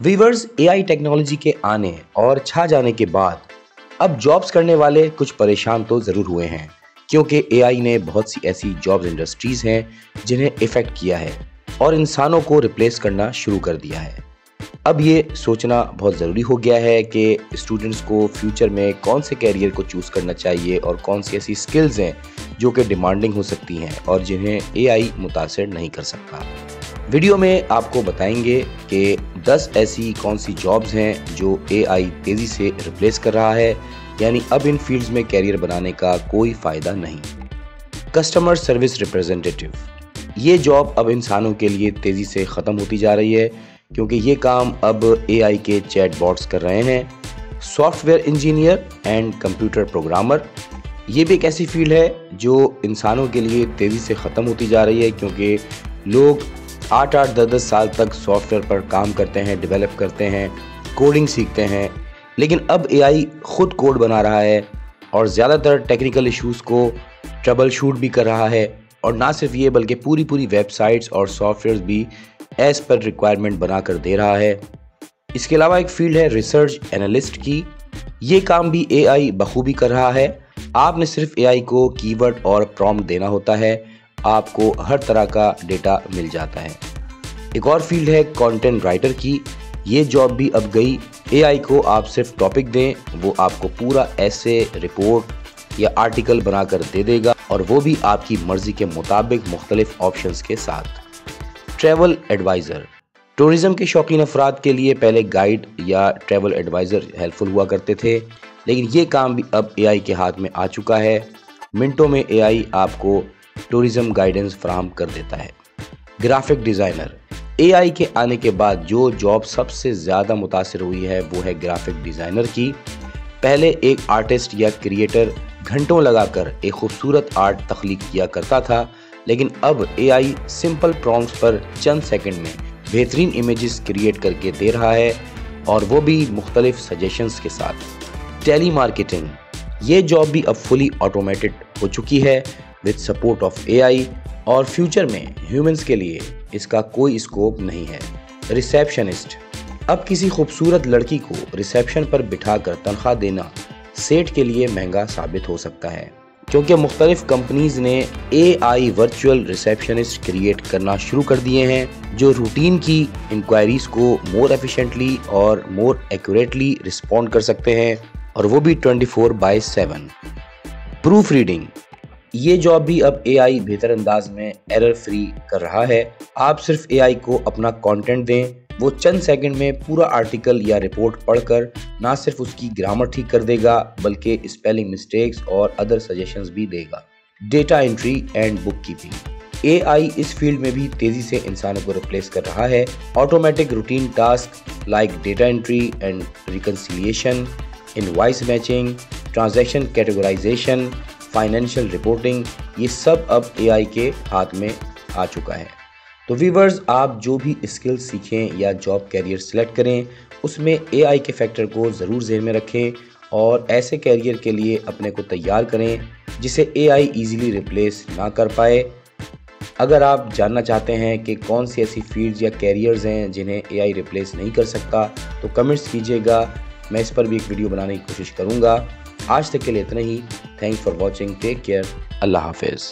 Viewers, AI technology के आने और छा जाने के बाद अब जॉब्स करने वाले कुछ परेशान तो ज़रूर हुए हैं, क्योंकि एआई ने बहुत सी ऐसी जॉब्स इंडस्ट्रीज़ हैं जिन्हें इफ़ेक्ट किया है और इंसानों को रिप्लेस करना शुरू कर दिया है। अब ये सोचना बहुत ज़रूरी हो गया है कि स्टूडेंट्स को फ्यूचर में कौन से कैरियर को चूज़ करना चाहिए और कौन सी ऐसी स्किल्स हैं जो कि डिमांडिंग हो सकती हैं और जिन्हें एआई मुतासिर नहीं कर सकता। वीडियो में आपको बताएंगे कि 10 ऐसी कौन सी जॉब्स हैं जो एआई तेज़ी से रिप्लेस कर रहा है, यानी अब इन फील्ड्स में कैरियर बनाने का कोई फ़ायदा नहीं। कस्टमर सर्विस रिप्रेजेंटेटिव, ये जॉब अब इंसानों के लिए तेज़ी से ख़त्म होती जा रही है, क्योंकि ये काम अब एआई के चैट बॉट्स कर रहे हैं। Software engineer and computer programmer, ये भी एक ऐसी फील्ड है जो इंसानों के लिए तेज़ी से ख़त्म होती जा रही है, क्योंकि लोग 8-8, 10-10 साल तक सॉफ्टवेयर पर काम करते हैं, डेवलप करते हैं, कोडिंग सीखते हैं, लेकिन अब एआई खुद कोड बना रहा है और ज़्यादातर टेक्निकल इश्यूज़ को ट्रबल शूट भी कर रहा है। और ना सिर्फ ये, बल्कि पूरी वेबसाइट्स और सॉफ्टवेयर भी एज़ पर रिक्वायरमेंट बना कर दे रहा है। इसके अलावा एक फील्ड है रिसर्च एनालिस्ट की, ये काम भी एआई बखूबी कर रहा है। आपने सिर्फ एआई को कीवर्ड और प्रॉम्प्ट देना होता है, आपको हर तरह का डेटा मिल जाता है। एक और फील्ड है कंटेंट राइटर की, ये जॉब भी अब गई। एआई को आप सिर्फ टॉपिक दें, वो आपको पूरा ऐसे, रिपोर्ट या आर्टिकल बनाकर दे देगा, और वो भी आपकी मर्जी के मुताबिक मुख्तलिफ ऑप्शंस के साथ। ट्रैवल एडवाइज़र, टूरिज़्म के शौकीन अफराद के लिए पहले गाइड या ट्रैवल एडवाइज़र हेल्पफुल हुआ करते थे, लेकिन ये काम भी अब एआई के हाथ में आ चुका है। मिनटों में एआई आपको टूरिज़्म गाइडेंस फराहम कर देता है। ग्राफिक डिज़ाइनर, एआई के आने के बाद जो जॉब सबसे ज़्यादा मुतासिर हुई है वो है ग्राफिक डिज़ाइनर की। पहले एक आर्टिस्ट या क्रिएटर घंटों लगाकर एक खूबसूरत आर्ट तख्लीक किया करता था, लेकिन अब एआई सिंपल प्रॉम्प्ट्स पर चंद सेकंड में बेहतरीन इमेजेस क्रिएट करके दे रहा है, और वो भी मुख्तलिफ सजेशंस के साथ। टेली मार्केटिंग, ये जॉब भी अब फुली ऑटोमेटेड हो चुकी है विद सपोर्ट ऑफ एआई, और फ्यूचर में ह्यूमंस के लिए इसका कोई स्कोप नहीं है। रिसेप्शनिस्ट, अब किसी खूबसूरत लड़की को रिसेप्शन पर बिठाकर तनख्वाह देना सेठ के लिए महंगा साबित हो सकता है, क्योंकि मुख्तलिफ कंपनीज ने एआई वर्चुअल रिसेप्शनिस्ट क्रिएट करना शुरू कर दिए हैं, जो रूटीन की इंक्वायरीज को मोर एफिशिएंटली और मोर एक्यूरेटली रिस्पॉन्ड कर सकते हैं, और वो भी 24/7। प्रूफ रीडिंग, ये जॉब भी अब एआई बेहतर अंदाज में एरर फ्री कर रहा है। आप सिर्फ एआई को अपना कंटेंट दें, वो चंद सेकंड में पूरा आर्टिकल या रिपोर्ट पढ़कर ना सिर्फ उसकी ग्रामर ठीक कर देगा, बल्कि स्पेलिंग मिस्टेक्स और अदर सजेशंस भी देगा। Data entry and book keeping, AI इस फील्ड में भी तेज़ी से इंसानों को रिप्लेस कर रहा है। Automatic routine task like data entry and reconciliation, invoice matching, transaction categorisation, financial reporting, ये सब अब एआई के हाथ में आ चुका है। तो व्यूअर्स, आप जो भी स्किल्स सीखें या जॉब कैरियर सेलेक्ट करें, उसमें एआई के फैक्टर को ज़रूर ज़हन में रखें और ऐसे कैरियर के लिए अपने को तैयार करें जिसे एआई इजीली रिप्लेस ना कर पाए। अगर आप जानना चाहते हैं कि कौन सी ऐसी फील्ड्स या कैरियर्स हैं जिन्हें एआई रिप्लेस नहीं कर सकता, तो कमेंट्स कीजिएगा, मैं इस पर भी एक वीडियो बनाने की कोशिश करूँगा। आज तक के लिए इतना ही। Thanks for watching, take care, अल्लाह हाफिज़।